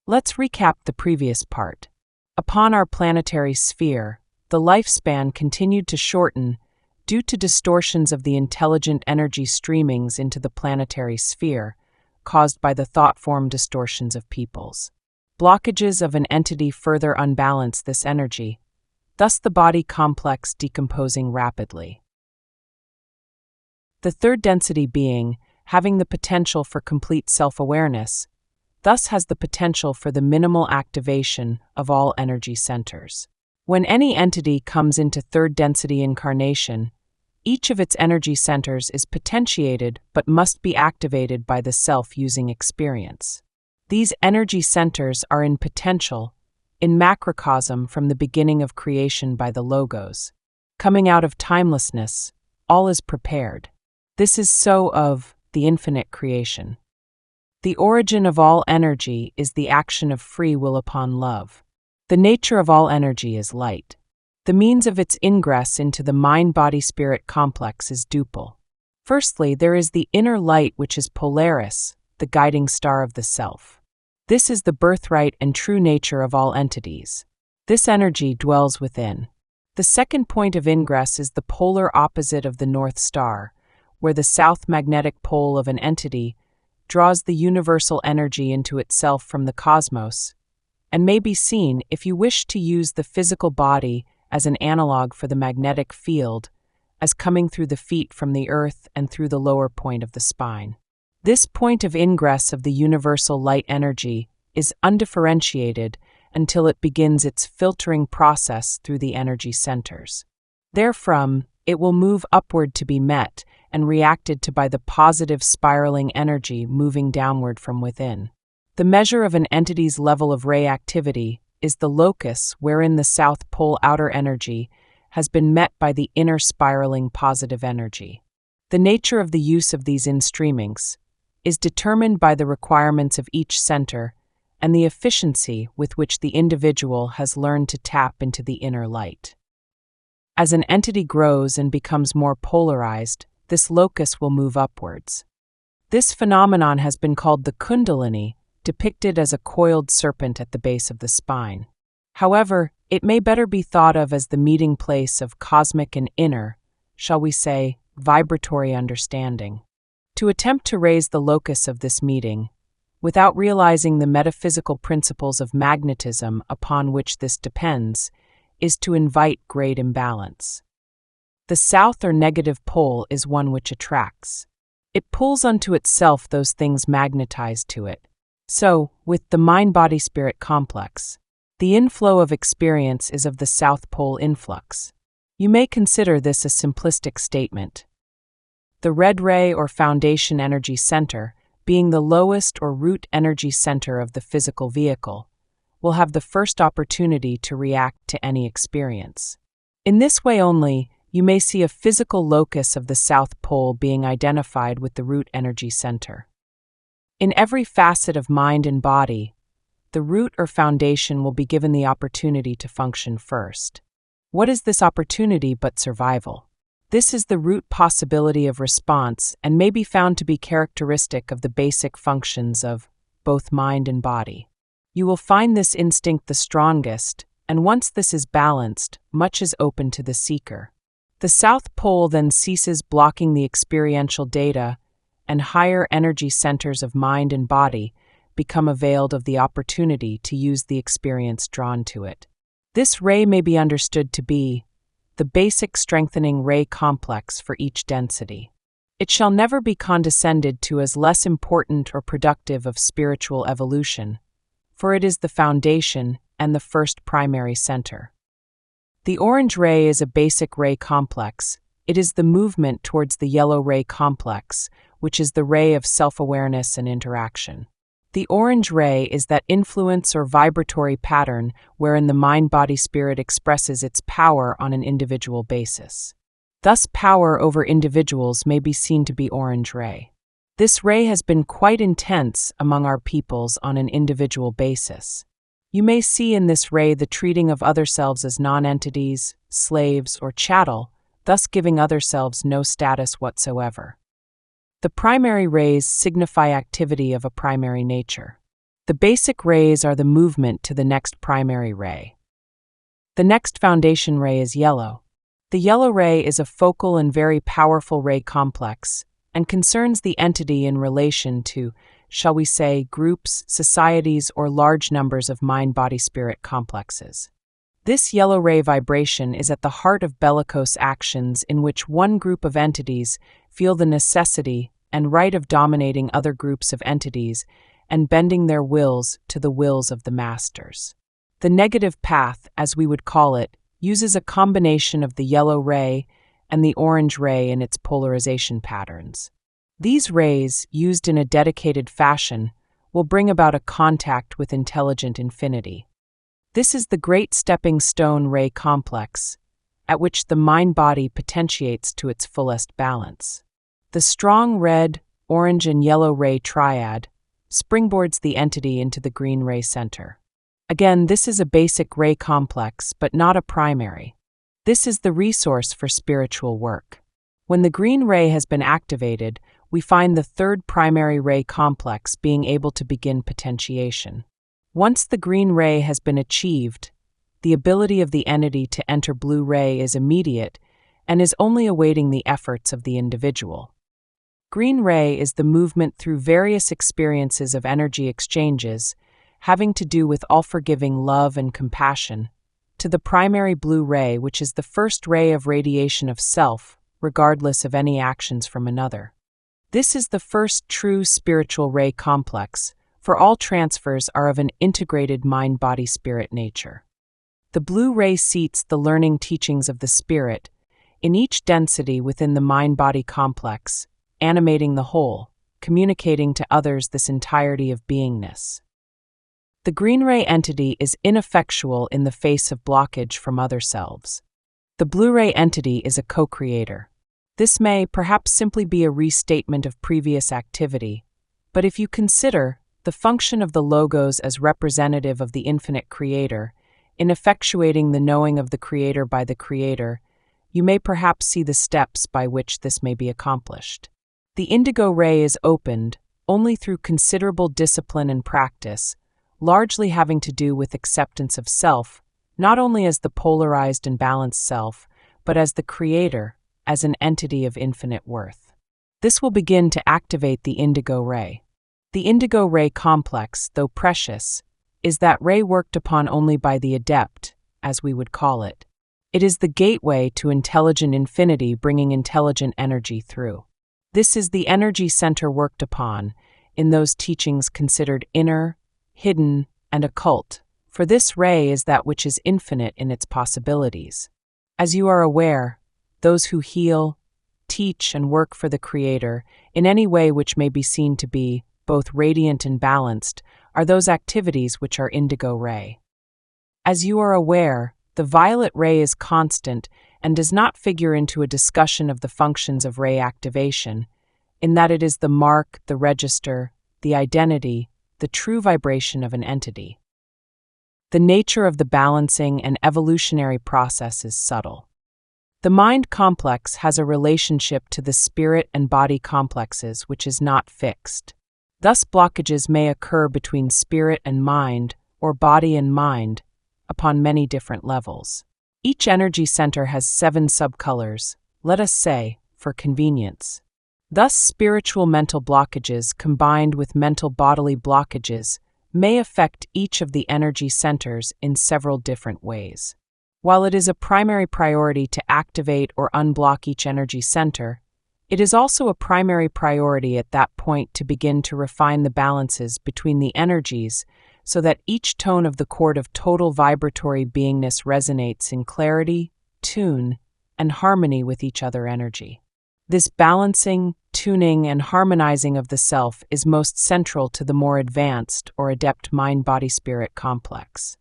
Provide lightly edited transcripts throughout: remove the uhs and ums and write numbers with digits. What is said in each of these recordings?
Let's recap the previous part. Upon our planetary sphere, the lifespan continued to shorten due to distortions of the intelligent energy streamings into the planetary sphere, caused by the thought form distortions of peoples. Blockages of an entity further unbalance this energy, thus the body complex decomposing rapidly. The third density being, having the potential for complete self-awareness, thus has the potential for the minimal activation of all energy centers. When any entity comes into third density incarnation, each of its energy centers is potentiated but must be activated by the self using experience. These energy centers are in potential, in macrocosm from the beginning of creation by the Logos. Coming out of timelessness, all is prepared. This is so of the infinite creation. The origin of all energy is the action of free will upon love. The nature of all energy is light. The means of its ingress into the mind-body-spirit complex is duple. Firstly, there is the inner light which is Polaris, the guiding star of the self. This is the birthright and true nature of all entities. This energy dwells within. The second point of ingress is the polar opposite of the North Star, where the south magnetic pole of an entity draws the universal energy into itself from the cosmos, and may be seen, if you wish to use the physical body as an analog for the magnetic field, as coming through the feet from the earth and through the lower point of the spine. This point of ingress of the universal light energy is undifferentiated until it begins its filtering process through the energy centers. Therefrom, it will move upward to be met and reacted to by the positive spiraling energy moving downward from within. The measure of an entity's level of ray activity is the locus wherein the South Pole outer energy has been met by the inner spiraling positive energy. The nature of the use of these in-streamings is determined by the requirements of each center and the efficiency with which the individual has learned to tap into the inner light. As an entity grows and becomes more polarized, this locus will move upwards. This phenomenon has been called the Kundalini, depicted as a coiled serpent at the base of the spine. However, it may better be thought of as the meeting place of cosmic and inner, shall we say, vibratory understanding. To attempt to raise the locus of this meeting, without realizing the metaphysical principles of magnetism upon which this depends, is to invite great imbalance. The south or negative pole is one which attracts. It pulls unto itself those things magnetized to it. So, with the mind-body-spirit complex, the inflow of experience is of the South Pole influx. You may consider this a simplistic statement. The red ray or foundation energy center, being the lowest or root energy center of the physical vehicle, will have the first opportunity to react to any experience. In this way only, you may see a physical locus of the South Pole being identified with the root energy center. In every facet of mind and body, the root or foundation will be given the opportunity to function first. What is this opportunity but survival? This is the root possibility of response and may be found to be characteristic of the basic functions of both mind and body. You will find this instinct the strongest, and once this is balanced, much is open to the seeker. The South Pole then ceases blocking the experiential data, and higher energy centers of mind and body become availed of the opportunity to use the experience drawn to it. This ray may be understood to be the basic strengthening ray complex for each density. It shall never be condescended to as less important or productive of spiritual evolution, for it is the foundation and the first primary center. The orange ray is a basic ray complex. It is the movement towards the yellow ray complex, which is the ray of self-awareness and interaction. The orange ray is that influence or vibratory pattern wherein the mind-body-spirit expresses its power on an individual basis. Thus, power over individuals may be seen to be orange ray. This ray has been quite intense among our peoples on an individual basis. You may see in this ray the treating of other selves as non-entities, slaves, or chattel, thus giving other selves no status whatsoever. The primary rays signify activity of a primary nature. The basic rays are the movement to the next primary ray. The next foundation ray is yellow. The yellow ray is a focal and very powerful ray complex and concerns the entity in relation to, shall we say, groups, societies, or large numbers of mind-body-spirit complexes. This yellow ray vibration is at the heart of bellicose actions in which one group of entities feel the necessity and right of dominating other groups of entities and bending their wills to the wills of the masters. The negative path, as we would call it, uses a combination of the yellow ray and the orange ray in its polarization patterns. These rays, used in a dedicated fashion, will bring about a contact with intelligent infinity. This is the great stepping stone ray complex, at which the mind-body potentiates to its fullest balance. The strong red, orange, and yellow ray triad springboards the entity into the green ray center. Again, this is a basic ray complex, but not a primary. This is the resource for spiritual work. When the green ray has been activated, we find the third primary ray complex being able to begin potentiation. Once the green ray has been achieved, the ability of the entity to enter blue ray is immediate and is only awaiting the efforts of the individual. Green ray is the movement through various experiences of energy exchanges, having to do with all-forgiving love and compassion, to the primary blue ray, which is the first ray of radiation of self, regardless of any actions from another. This is the first true spiritual ray complex, for all transfers are of an integrated mind-body-spirit nature. The blue ray seats the learning teachings of the spirit in each density within the mind-body complex, animating the whole, communicating to others this entirety of beingness. The green ray entity is ineffectual in the face of blockage from other selves. The blue ray entity is a co-creator. This may perhaps simply be a restatement of previous activity, but if you consider the function of the logos as representative of the infinite creator, in effectuating the knowing of the creator by the creator, you may perhaps see the steps by which this may be accomplished. The indigo ray is opened only through considerable discipline and practice, largely having to do with acceptance of self, not only as the polarized and balanced self, but as the creator, as an entity of infinite worth. This will begin to activate the indigo ray. The indigo ray complex, though precious, is that ray worked upon only by the adept, as we would call it. It is the gateway to intelligent infinity, bringing intelligent energy through. This is the energy center worked upon in those teachings considered inner, hidden, and occult, for this ray is that which is infinite in its possibilities. As you are aware, those who heal, teach, and work for the Creator in any way which may be seen to be both radiant and balanced are those activities which are indigo ray. As you are aware, the violet ray is constant and does not figure into a discussion of the functions of ray activation, in that it is the mark, the register, the identity, the true vibration of an entity. The nature of the balancing and evolutionary process is subtle. The mind complex has a relationship to the spirit and body complexes which is not fixed. Thus blockages may occur between spirit and mind, or body and mind, upon many different levels. Each energy center has 7 subcolors, let us say, for convenience. Thus, spiritual mental blockages combined with mental bodily blockages may affect each of the energy centers in several different ways. While it is a primary priority to activate or unblock each energy center, it is also a primary priority at that point to begin to refine the balances between the energies so that each tone of the chord of total vibratory beingness resonates in clarity, tune, and harmony with each other energy. This balancing, tuning, and harmonizing of the self is most central to the more advanced or adept mind-body-spirit complex.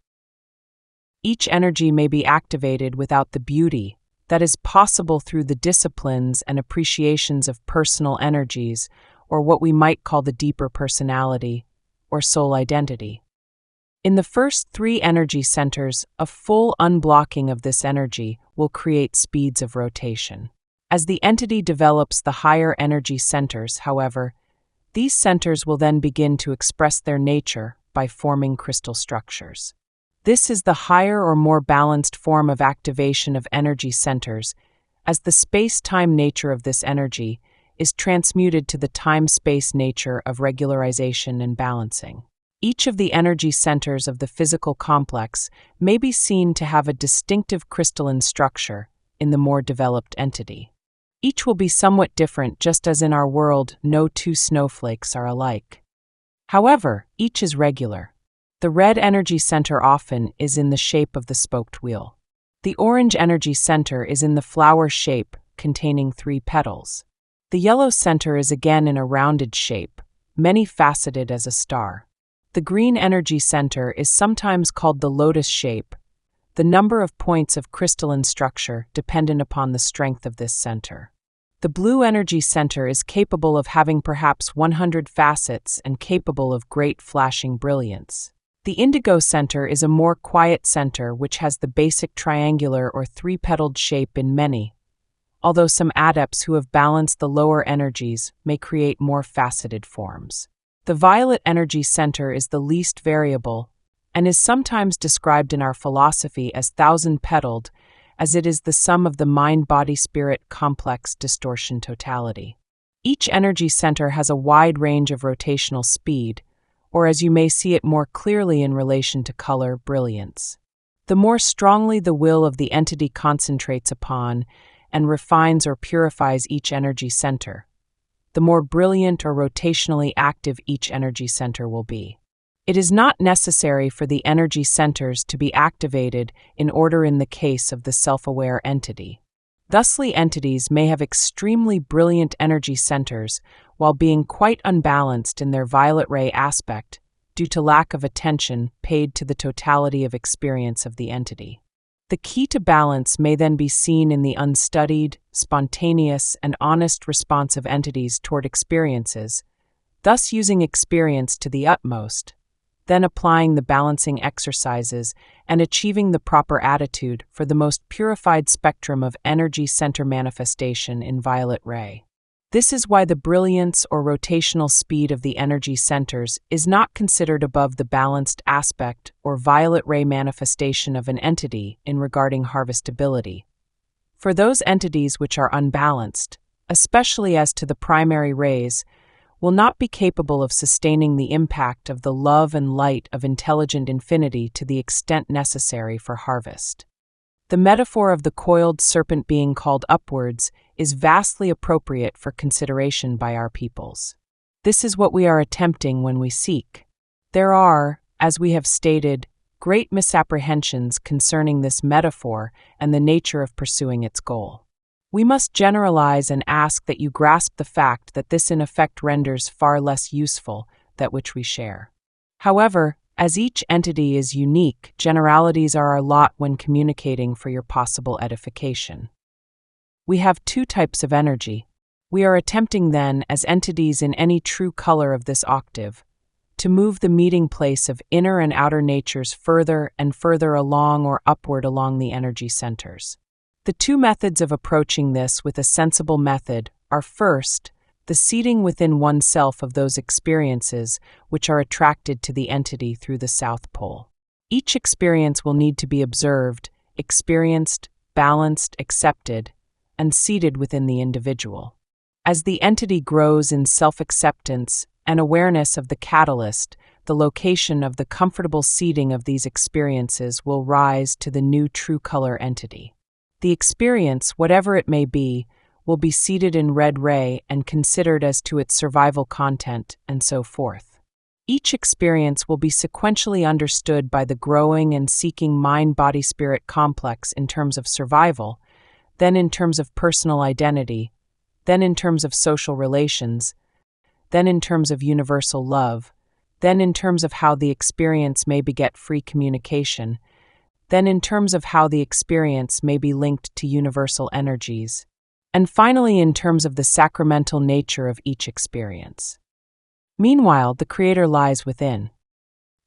Each energy may be activated without the beauty that is possible through the disciplines and appreciations of personal energies, or what we might call the deeper personality, or soul identity. In the first 3 energy centers, a full unblocking of this energy will create speeds of rotation. As the entity develops the higher energy centers, however, these centers will then begin to express their nature, by forming crystal structures. This is the higher or more balanced form of activation of energy centers, as the space-time nature of this energy is transmuted to the time-space nature of regularization and balancing. Each of the energy centers of the physical complex may be seen to have a distinctive crystalline structure in the more developed entity. Each will be somewhat different, just as in our world no two snowflakes are alike. However, each is regular. The red energy center often is in the shape of the spoked wheel. The orange energy center is in the flower shape, containing 3 petals. The yellow center is again in a rounded shape, many-faceted as a star. The green energy center is sometimes called the lotus shape, the number of points of crystalline structure dependent upon the strength of this center. The blue energy center is capable of having perhaps 100 facets and capable of great flashing brilliance. The indigo center is a more quiet center which has the basic triangular or 3-petaled shape in many, although some adepts who have balanced the lower energies may create more faceted forms. The violet energy center is the least variable and is sometimes described in our philosophy as 1,000-petaled, as it is the sum of the mind-body-spirit complex distortion totality. Each energy center has a wide range of rotational speed, or as you may see it more clearly in relation to color, brilliance. The more strongly the will of the entity concentrates upon and refines or purifies each energy center, the more brilliant or rotationally active each energy center will be. It is not necessary for the energy centers to be activated in order in the case of the self-aware entity. Thusly, entities may have extremely brilliant energy centers while being quite unbalanced in their violet ray aspect due to lack of attention paid to the totality of experience of the entity. The key to balance may then be seen in the unstudied, spontaneous, and honest response of entities toward experiences, thus using experience to the utmost, then applying the balancing exercises and achieving the proper attitude for the most purified spectrum of energy center manifestation in violet ray. This is why the brilliance or rotational speed of the energy centers is not considered above the balanced aspect or violet ray manifestation of an entity in regarding harvestability. For those entities which are unbalanced, especially as to the primary rays, will not be capable of sustaining the impact of the love and light of intelligent infinity to the extent necessary for harvest. The metaphor of the coiled serpent being called upwards is vastly appropriate for consideration by our peoples. This is what we are attempting when we seek. There are, as we have stated, great misapprehensions concerning this metaphor and the nature of pursuing its goal. We must generalize and ask that you grasp the fact that this in effect renders far less useful that which we share. However, as each entity is unique, generalities are our lot when communicating for your possible edification. We have 2 types of energy. We are attempting then, as entities in any true color of this octave, to move the meeting place of inner and outer natures further and further along or upward along the energy centers. The 2 methods of approaching this with a sensible method are first, the seating within oneself of those experiences which are attracted to the entity through the South Pole. Each experience will need to be observed, experienced, balanced, accepted, and seated within the individual. As the entity grows in self-acceptance and awareness of the catalyst, the location of the comfortable seating of these experiences will rise to the new true color entity. The experience, whatever it may be, will be seated in red ray and considered as to its survival content, and so forth. Each experience will be sequentially understood by the growing and seeking mind-body-spirit complex in terms of survival, then in terms of personal identity, then in terms of social relations, then in terms of universal love, then in terms of how the experience may beget free communication, then in terms of how the experience may be linked to universal energies, and finally in terms of the sacramental nature of each experience. Meanwhile, the Creator lies within.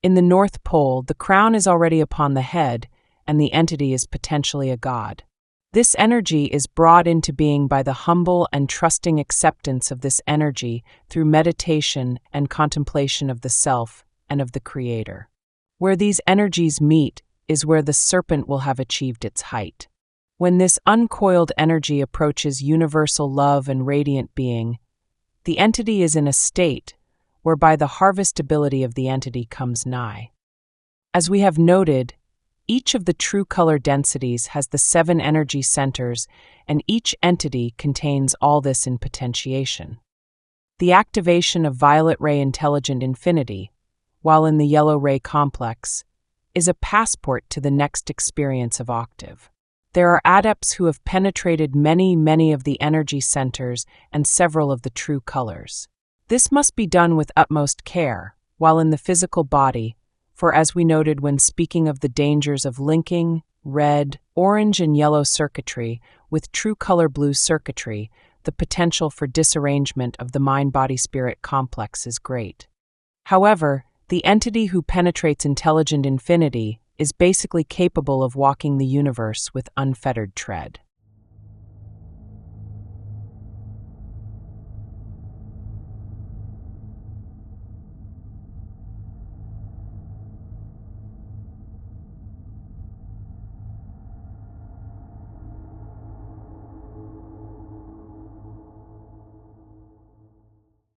In the North Pole, the crown is already upon the head, and the entity is potentially a god. This energy is brought into being by the humble and trusting acceptance of this energy through meditation and contemplation of the self, and of the Creator. Where these energies meet is where the serpent will have achieved its height. When this uncoiled energy approaches universal love and radiant being, the entity is in a state whereby the harvestability of the entity comes nigh. As we have noted, each of the true color densities has the 7 energy centers, and each entity contains all this in potentiation. The activation of violet ray intelligent infinity, while in the yellow ray complex, is a passport to the next experience of octave. There are adepts who have penetrated many of the energy centers and several of the true colors. This must be done with utmost care, while in the physical body, for as we noted when speaking of the dangers of linking red, orange, and yellow circuitry with true color blue circuitry, the potential for disarrangement of the mind-body-spirit complex is great. However, the entity who penetrates intelligent infinity is basically capable of walking the universe with unfettered tread.